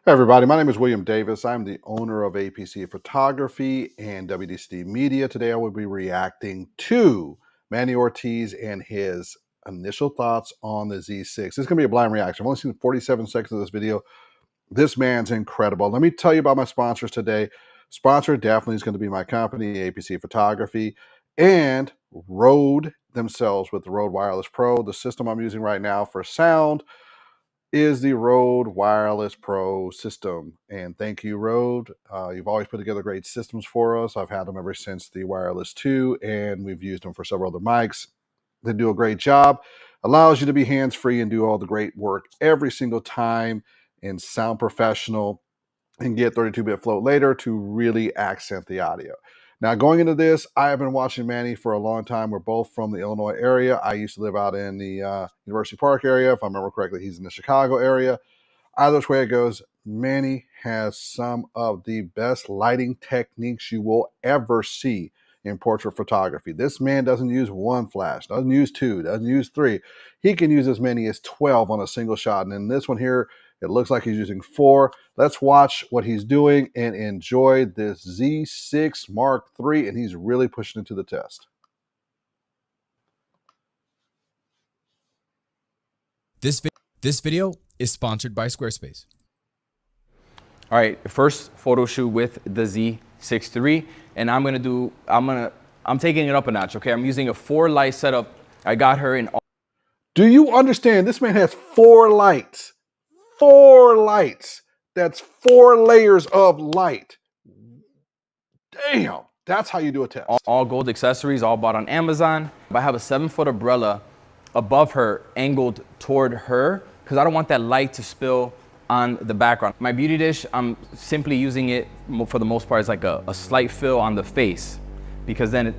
Hey everybody, my name is William Davis. I'm the owner of A.P.C Photography and WDC Media. Today I will be reacting to Manny Ortiz and his initial thoughts on the Z6. This is going to be a blind reaction. I've only seen 47 seconds of this video. This man's incredible. Let me tell you about my sponsors today. Sponsor definitely is going to be my company, A.P.C Photography, and Rode themselves with the Rode Wireless Pro. The system I'm using right now for sound is the Rode Wireless Pro system. And thank you, Rode. You've always put together great systems for us. I've had them ever since the Wireless 2, and we've used them for several other mics. They do a great job. Allows you to be hands-free and do all the great work every single time and sound professional and get 32-bit float later to really accent the audio. Now, going into this, I have been watching Manny for a long time. We're both from the Illinois area. I used to live out in the University Park area. If I remember correctly, he's in the Chicago area. Either way it goes, Manny has some of the best lighting techniques you will ever see in portrait photography. This man doesn't use one flash, doesn't use two, doesn't use three. He can use as many as 12 on a single shot. And in this one here, it looks like he's using 4. Let's watch what he's doing and enjoy this Z6 Mark III, and he's really pushing it to the test. This video is sponsored by Squarespace. All right, first photo shoot with the Z6iii, and I'm taking it up a notch, okay? I'm using a 4-light setup. I got her in all. Do you understand? This man has 4 lights. 4 lights. That's 4 layers of light. Damn, that's how you do a test. All gold accessories, all bought on Amazon. I have a 7-foot umbrella above her, angled toward her, because I don't want that light to spill on the background. My beauty dish, I'm simply using it for the most part as like a slight fill on the face, because then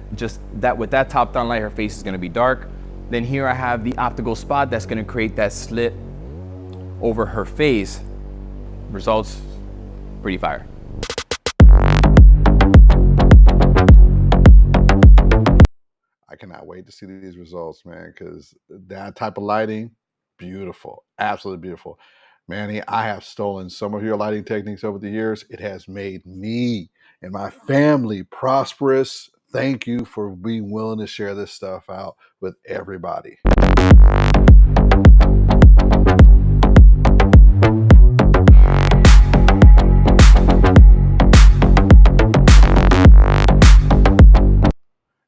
with that top down light, her face is gonna be dark. Then here I have the optical spot that's gonna create that slit over her face. Results, pretty fire. I cannot wait to see these results, man, because that type of lighting, beautiful, absolutely beautiful. Manny, I have stolen some of your lighting techniques over the years. It has made me and my family prosperous. Thank you for being willing to share this stuff out with everybody.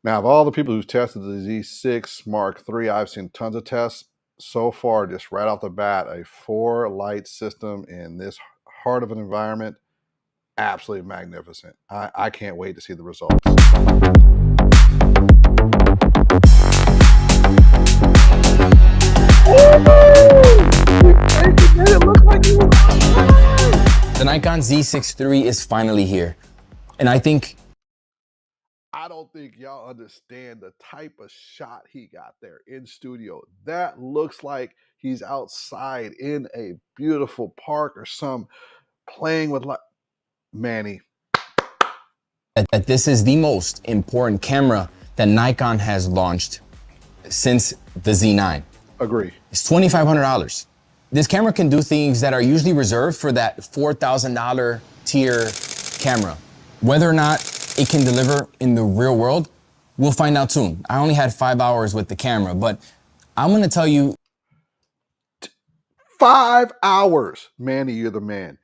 Now, of all the people who've tested the Z6 Mark III, I've seen tons of tests. So far, just right off the bat, a 4-light system in this heart of an environment, absolutely magnificent. I can't wait to see the results. The Nikon Z6iii is finally here. And I don't think y'all understand the type of shot he got there in studio. That looks like he's outside in a beautiful park or some playing with Manny. that this is the most important camera that Nikon has launched since the Z9. Agree. It's $2,500. This camera can do things that are usually reserved for that $4,000 tier camera. Whether or not it can deliver in the real world, we'll find out soon. I only had 5 hours with the camera, but I'm gonna tell you. 5 hours. Manny, you're the man.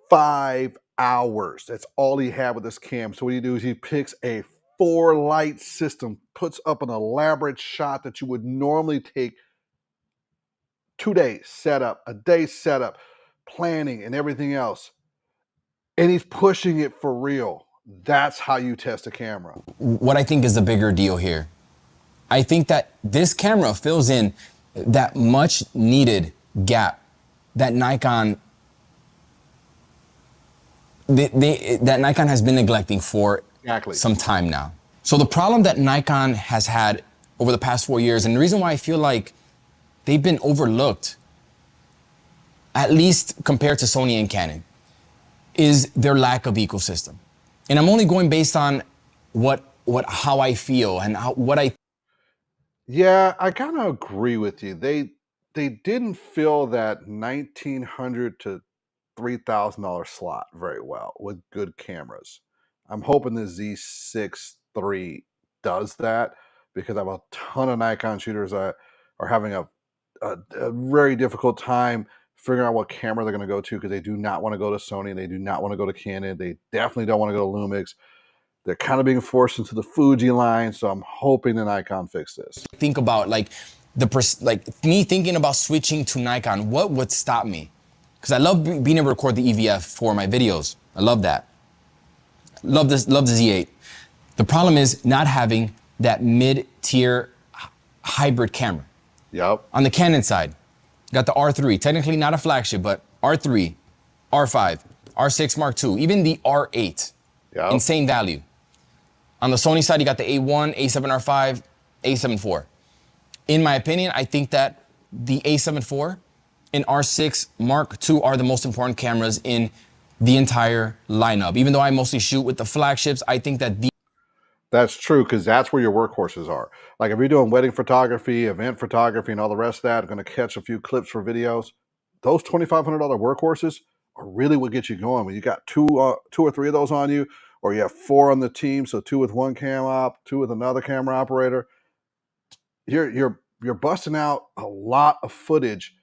5 hours. That's all he had with this cam. So what he do is he picks a 4-light system, puts up an elaborate shot that you would normally take 2 days setup, a day setup, planning and everything else. And he's pushing it for real. That's how you test a camera. What I think is the bigger deal here. I think that this camera fills in that much needed gap that Nikon has been neglecting for some time now. So the problem that Nikon has had over the past 4 years, and the reason why I feel like they've been overlooked, at least compared to Sony and Canon, is their lack of ecosystem. And I'm only going based on how I feel and what I. Yeah, I kind of agree with you. They didn't fill that 1900 to $3,000 slot very well with good cameras. I'm hoping the Z6 III does that, because I have a ton of Nikon shooters that are having a very difficult time figuring out what camera they're going to go to, because they do not want to go to Sony. They do not want to go to Canon. They definitely don't want to go to Lumix. They're kind of being forced into the Fuji line, so I'm hoping the Nikon fix this. Think about like me thinking about switching to Nikon. What would stop me? Because I love being able to record the EVF for my videos. I love that. Love this. Love the Z8. The problem is not having that mid-tier hybrid camera. Yep. On the Canon side, got the R3, technically not a flagship, but R3, R5, R6 Mark II, even the R8. Yep. Insane value. On the Sony side, you got the A1, A7R5, A7 IV. In my opinion, I think that the A7 IV and R6 Mark II are the most important cameras in the entire lineup. Even though I mostly shoot with the flagships, I think that that's true, because that's where your workhorses are. Like if you're doing wedding photography, event photography, and all the rest of that, going to catch a few clips for videos, those $2,500 workhorses are really what gets you going. When you got two or three of those on you, or you have 4 on the team, so 2 with one cam op, 2 with another camera operator, you're busting out a lot of footage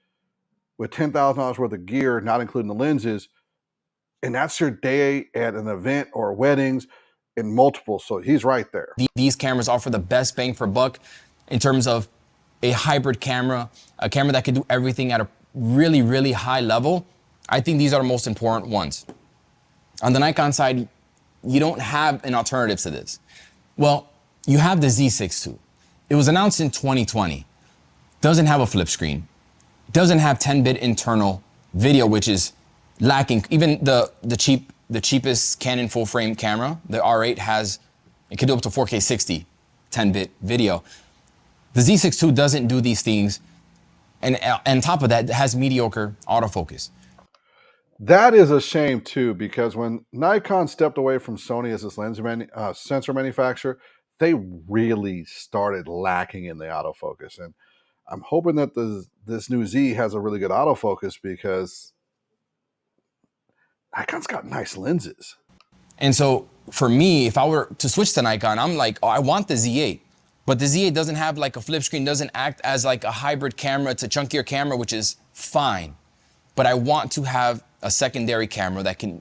with $10,000 worth of gear, not including the lenses, and that's your day at an event or weddings in multiple. So he's right there. These cameras offer the best bang for buck in terms of a hybrid camera, a camera that can do everything at a really, really high level. I think these are the most important ones. On the Nikon side, you don't have an alternative to this. Well, you have the Z6 II. It was announced in 2020. Doesn't have a flip screen. Doesn't have 10-bit internal video, which is lacking. Even the cheapest Canon full frame camera, the R8 it can do up to 4K 60, 10-bit video. The Z6 II doesn't do these things. And on top of that, it has mediocre autofocus. That is a shame too, because when Nikon stepped away from Sony as its sensor manufacturer, they really started lacking in the autofocus. And I'm hoping that this new Z has a really good autofocus, because Nikon's got nice lenses. And so for me, if I were to switch to Nikon, I'm like, oh, I want the Z8. But the Z8 doesn't have like a flip screen, doesn't act as like a hybrid camera. It's a chunkier camera, which is fine. But I want to have a secondary camera that can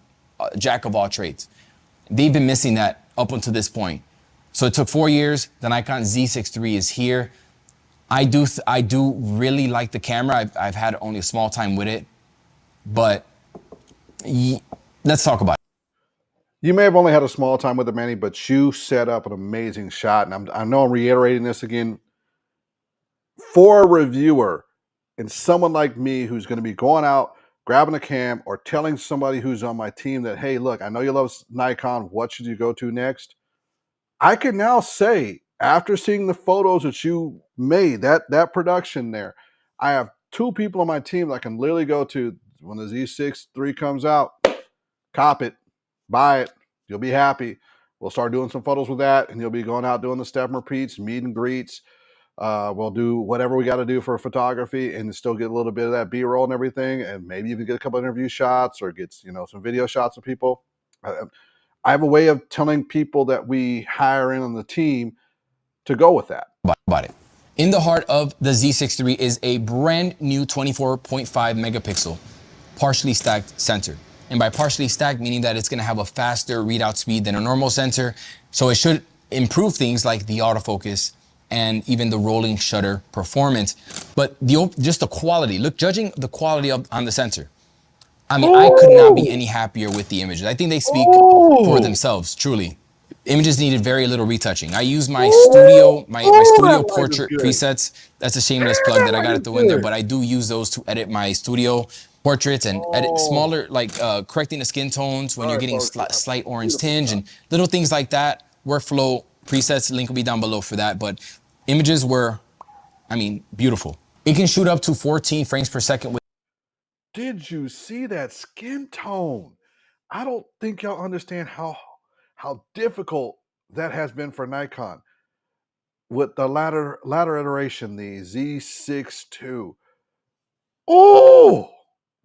jack of all trades. They've been missing that up until this point. So it took 4 years. The Nikon Z6 III is here. I do really like the camera. I've had only a small time with it, but let's talk about it. You may have only had a small time with it, Manny, but you set up an amazing shot. And I know I'm reiterating this again. For a reviewer and someone like me who's going to be going out, grabbing a cam, or telling somebody who's on my team that, hey, look, I know you love Nikon. What should you go to next? I can now say, after seeing the photos that you made, that production there, I have 2 people on my team that I can literally go to when the Z6 III comes out. Cop it, buy it, you'll be happy. We'll start doing some photos with that, and you'll be going out doing the step and repeats, meet and greets. We'll do whatever we got to do for photography, and still get a little bit of that B-roll and everything, and maybe even get a couple of interview shots, or get some video shots of people. I have a way of telling people that we hire in on the team to go with that. About it. In the heart of the Z6 III is a brand new 24.5 megapixel partially stacked sensor. And by partially stacked, meaning that it's going to have a faster readout speed than a normal sensor. So it should improve things like the autofocus and even the rolling shutter performance. But just the quality, judging the quality on the sensor, I mean, I could not be any happier with the images. I think they speak for themselves, truly. Images needed very little retouching. I use my studio portrait presets. That's a shameless plug that I got to throw in there, but I do use those to edit my studio portraits and edit smaller, like correcting the skin tones when you're getting slight orange tinge and little things like that. Workflow presets, link will be down below for that. But images were, I mean, beautiful. It can shoot up to 14 frames per second with. Did you see that skin tone? I don't think y'all understand how difficult that has been for Nikon. With the latter iteration, the Z6 II. Oh,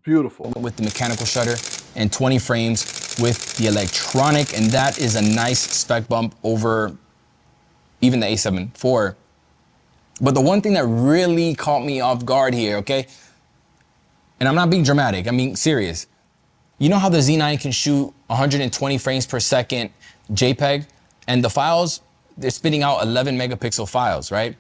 Beautiful. With the mechanical shutter and 20 frames with the electronic, and that is a nice spec bump over even the A7 IV. But the one thing that really caught me off guard here, okay, and I'm not being dramatic, I'm being serious. You know how the Z9 can shoot 120 frames per second JPEG, and the files, they're spitting out 11 megapixel files, right?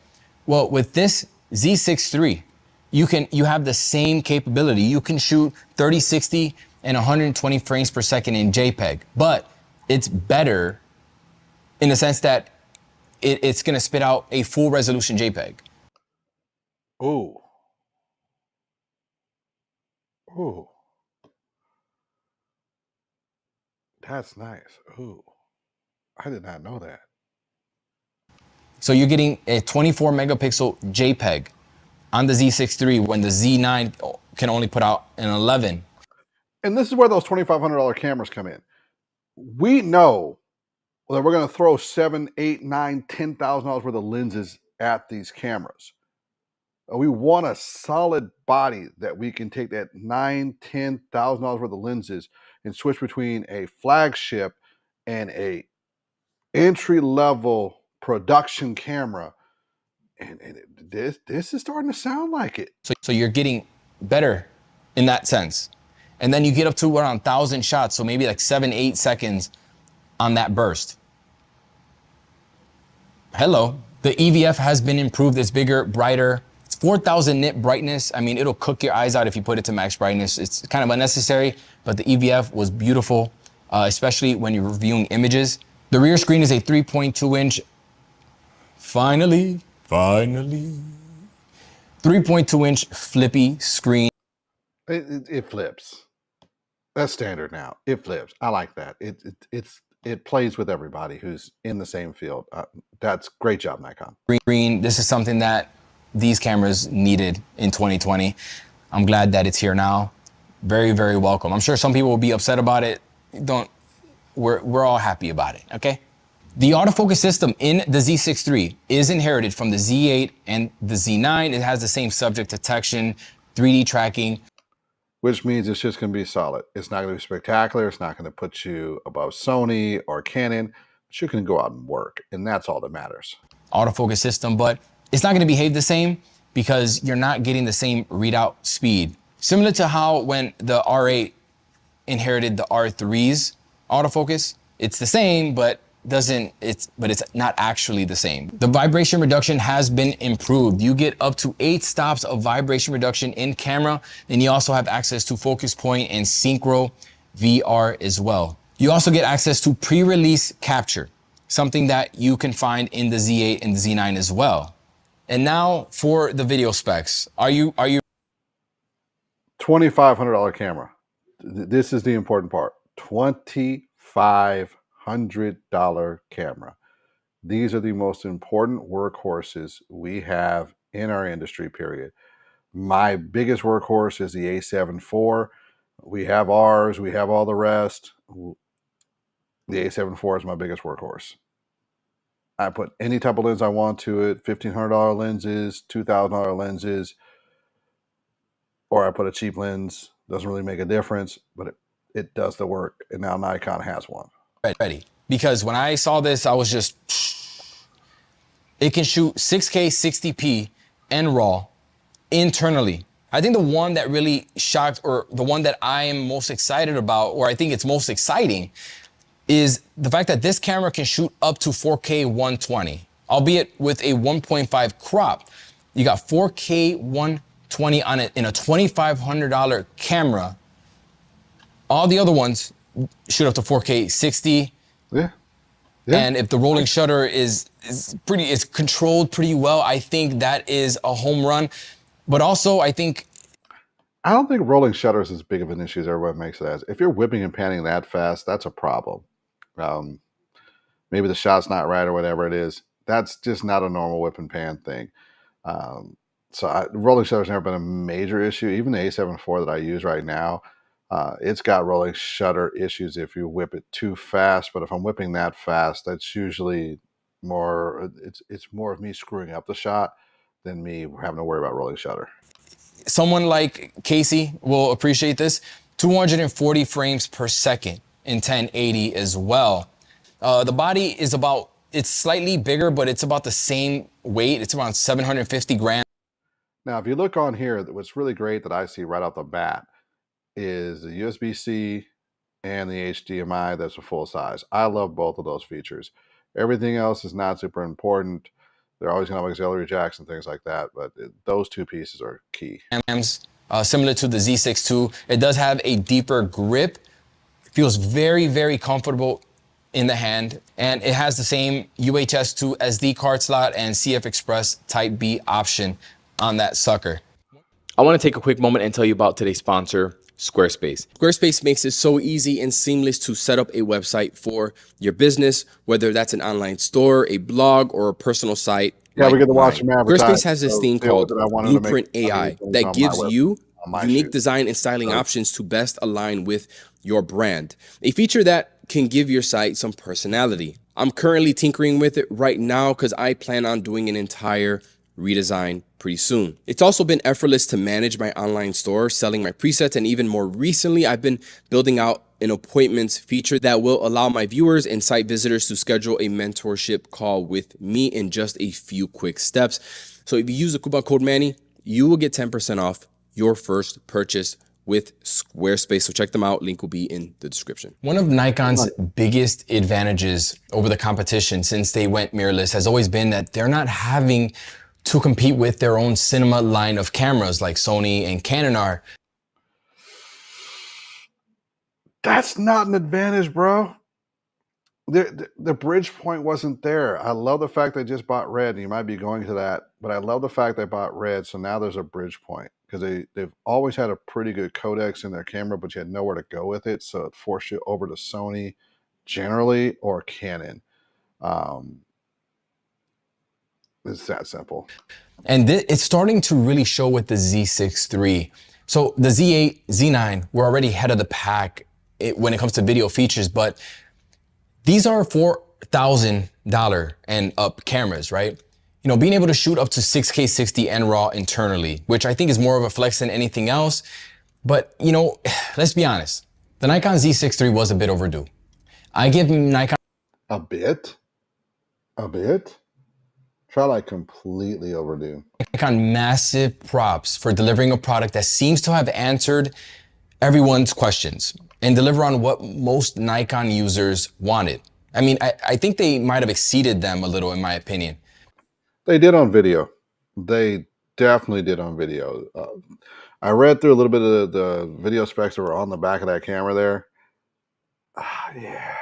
Well, with this Z6 III, you have the same capability. You can shoot 30, 60, and 120 frames per second in JPEG, but it's better in the sense that it's gonna spit out a full resolution JPEG. Ooh. Ooh. That's nice. Ooh. I did not know that. So you're getting a 24 megapixel JPEG on the Z6 III when the Z9 can only put out an 11. And this is where those $2,500 cameras come in. We know that we're going to throw $7,000, $8,000, $9,000, $10,000 worth of lenses at these cameras. We want a solid body that we can take that $9,000, $10,000 worth of lenses and switch between a flagship and a entry-level production camera. And this is starting to sound like it. So you're getting better in that sense. And then you get up to around 1,000 shots, so maybe like 7, 8 seconds on that burst. Hello. The EVF has been improved. It's bigger, brighter. It's 4,000 nit brightness. I mean, it'll cook your eyes out if you put it to max brightness. It's kind of unnecessary, but the EVF was beautiful, especially when you're reviewing images. The rear screen is a 3.2 inch. Finally. 3.2 inch flippy screen. It flips. That's standard now. It flips. I like that. It plays with everybody who's in the same field. That's great job, Nikon. Green. This is something that these cameras needed in 2020. I'm glad that it's here now. Very, very welcome. I'm sure some people will be upset about it. We're all happy about it, okay? The autofocus system in the Z6 III is inherited from the Z8 and the Z9. It has the same subject detection, 3D tracking. Which means it's just going to be solid. It's not going to be spectacular. It's not going to put you above Sony or Canon, but you can go out and work, and that's all that matters. Autofocus system, but it's not going to behave the same because you're not getting the same readout speed. Similar to how when the R8 inherited the R3's autofocus, it's the same, but it's not actually the same. The vibration reduction has been improved. You get up to 8 stops of vibration reduction in camera, and you also have access to focus point and synchro VR as well. You also get access to pre-release capture, something that you can find in the Z8 and the Z9 as well. And now for the video specs. Are you $2,500 camera. This is the important part. $2,500 camera. These are the most important workhorses we have in our industry, period. My biggest workhorse is the A7 IV. We have ours. We have all the rest. The A7 IV is my biggest workhorse. I put any type of lens I want to it, $1,500 lenses, $2,000 lenses, or I put a cheap lens. Doesn't really make a difference, but it does the work. And now Nikon has one. ready? Because when I saw this, I was just, it can shoot 6K 60p and RAW internally. I think the one that really shocked, or the one that I am most excited about, or I think it's most exciting, is the fact that this camera can shoot up to 4K 120, albeit with a 1.5 crop. You got 4K 120 on it in a $2,500 camera. All the other ones shoot up to 4K 60. Yeah. And if the rolling shutter is controlled pretty well, I think that is a home run. But also, I don't think rolling shutter is as big of an issue as everyone makes it as. If you're whipping and panning that fast, that's a problem. Maybe the shot's not right or whatever it is. That's just not a normal whip and pan thing. Rolling shutter's never been a major issue. Even the A7 IV that I use right now, it's got rolling shutter issues if you whip it too fast. But if I'm whipping that fast, that's usually more, it's more of me screwing up the shot than me having to worry about rolling shutter. someone like Casey will appreciate this. 240 frames per second in 1080 as well. The body is it's slightly bigger, but it's about the same weight. It's around 750 grams. Now, if you look on here, what's really great that I see right off the bat is the USB-C and the HDMI that's a full size. I love both of those features. Everything else is not super important. They're always going to have auxiliary jacks and things like that, but those two pieces are key. Similar to the Z6 II, it does have a deeper grip. Feels very, very comfortable in the hand, and it has the same UHS-2 SD card slot and CF Express Type B option on that sucker. I want to take a quick moment and tell you about today's sponsor, Squarespace. Squarespace makes it so easy and seamless to set up a website for your business, whether that's an online store, a blog, or a personal site. Yeah, we get to watch them advertise. Squarespace has this thing called Blueprint AI that gives you unique design and styling options to best align with your brand. A feature that can give your site some personality. I'm currently tinkering with it right now because I plan on doing an entire redesign pretty soon. It's also been effortless to manage my online store, selling my presets, and even more recently, I've been building out an appointments feature that will allow my viewers and site visitors to schedule a mentorship call with me in just a few quick steps. So if you use the coupon code Manny, you will get 10% off your first purchase with Squarespace. So check them out. Link will be in the description. One of Nikon's biggest advantages over the competition since they went mirrorless has always been that they're not having to compete with their own cinema line of cameras like Sony and Canon are. That's not an advantage, bro. The bridge point wasn't there. I love the fact they just bought Red, and you might be going to that, but I love the fact they bought Red, so now there's a bridge point because they've always had a pretty good codecs in their camera, but you had nowhere to go with it, so it forced you over to Sony generally or Canon. It's that simple. And it's starting to really show with the Z6 III. So the Z8, Z9, we're already ahead of the pack when it comes to video features, but these are $4,000 and up cameras, right? You know, being able to shoot up to 6K 60 and RAW internally, which I think is more of a flex than anything else. But, you know, let's be honest. The Nikon Z6 III was a bit overdue. I give Nikon a bit. Try like completely overdue. Nikon massive props for delivering a product that seems to have answered everyone's questions and deliver on what most Nikon users wanted. I mean, I think they might have exceeded them a little, in my opinion. They did on video. They definitely did on video. I read through a little bit of the video specs that were on the back of that camera there. Yeah.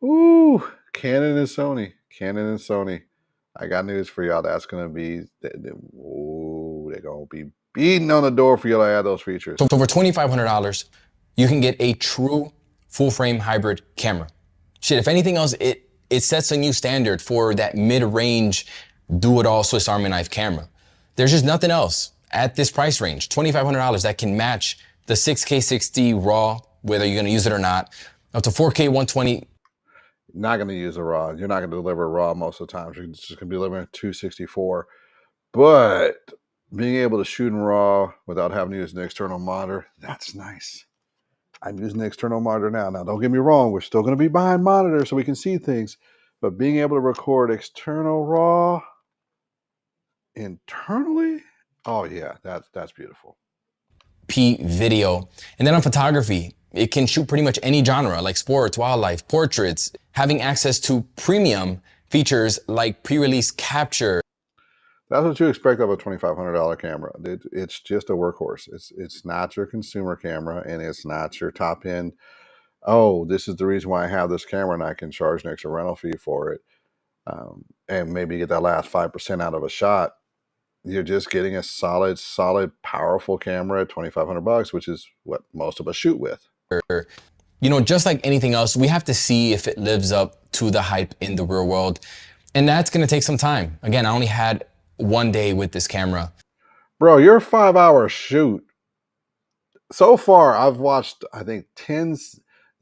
Ooh, Canon and Sony. Canon and Sony. I got news for y'all. That's going to be, they're going to be beating on the door for y'all to add those features. So for $2,500, you can get a true full-frame hybrid camera. Shit, if anything else, it sets a new standard for that mid-range, do-it-all Swiss Army knife camera. There's just nothing else at this price range, $2,500, that can match the 6K 60 RAW, whether you're going to use it or not, up to 4K 120. Not going to use a RAW. You're not going to deliver RAW most of the time. You're just going to be delivering 264. But being able to shoot in RAW without having to use an external monitor, that's nice. I'm using the external monitor now. Now, don't get me wrong. We're still going to be behind monitors so we can see things. But being able to record external RAW internally, oh yeah, that's beautiful. Video. And then on photography, it can shoot pretty much any genre like sports, wildlife, portraits, having access to premium features like pre-release capture. That's what you expect of a $2,500 camera. It's just a workhorse. It's not your consumer camera, and it's not your top end. Oh, this is the reason why I have this camera, and I can charge an extra rental fee for it, and maybe get that last 5% out of a shot. You're just getting a solid, powerful camera at $2,500, which is what most of us shoot with. You know, just like anything else, we have to see if it lives up to the hype in the real world. And that's going to take some time. Again, I only had one day with this camera. Bro, your 5-hour shoot. So far, I've watched, I think, 10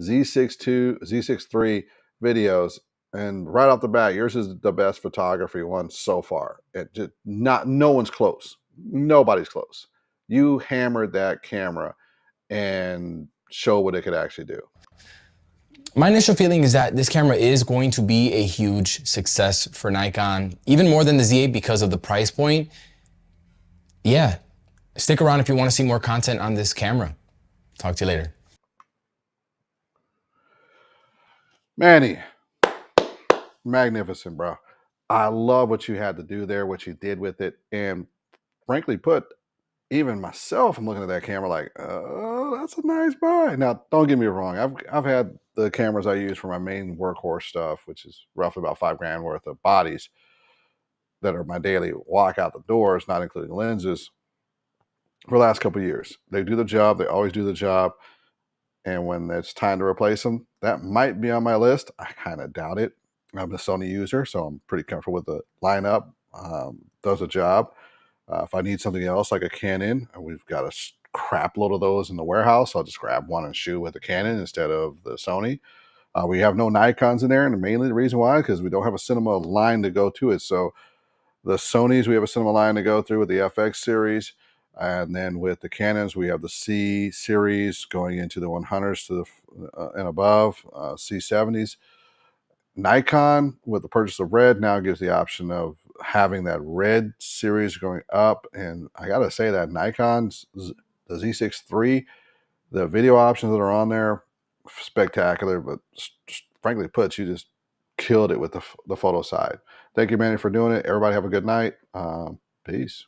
Z6 III videos, And right off the bat, yours is the best photography one so far. It just no one's close. Nobody's close. You hammered that camera and show what it could actually do. My initial feeling is that this camera is going to be a huge success for Nikon, even more than the Z8 because of the price point. Yeah, stick around if you want to see more content on this camera. Talk to you later. Manny, magnificent, bro. I love what you had to do there, what you did with it. And frankly put, even myself, I'm looking at that camera like, oh, that's a nice buy. Now, don't get me wrong. I've had the cameras I use for my main workhorse stuff, which is roughly about $5,000 worth of bodies that are my daily walk out the doors, not including lenses, for the last couple of years. They do the job. They always do the job. And when it's time to replace them, that might be on my list. I kind of doubt it. I'm a Sony user, so I'm pretty comfortable with the lineup. Does a job. If I need something else like a Canon, we've got a crap load of those in the warehouse. I'll just grab one and shoot with the Canon instead of the Sony. We have no Nikons in there, and mainly the reason why, because we don't have a cinema line to go to it. So the Sonys, we have a cinema line to go through with the FX series. And then with the Canons, we have the C series going into the 100s to the and above, C70s. Nikon, with the purchase of red, now gives the option of having that red series going up. And I got to say that Nikon's, the Z6iii, the video options that are on there, spectacular. But frankly put, you just killed it with the photo side. Thank you, Manny, for doing it. Everybody have a good night. Peace.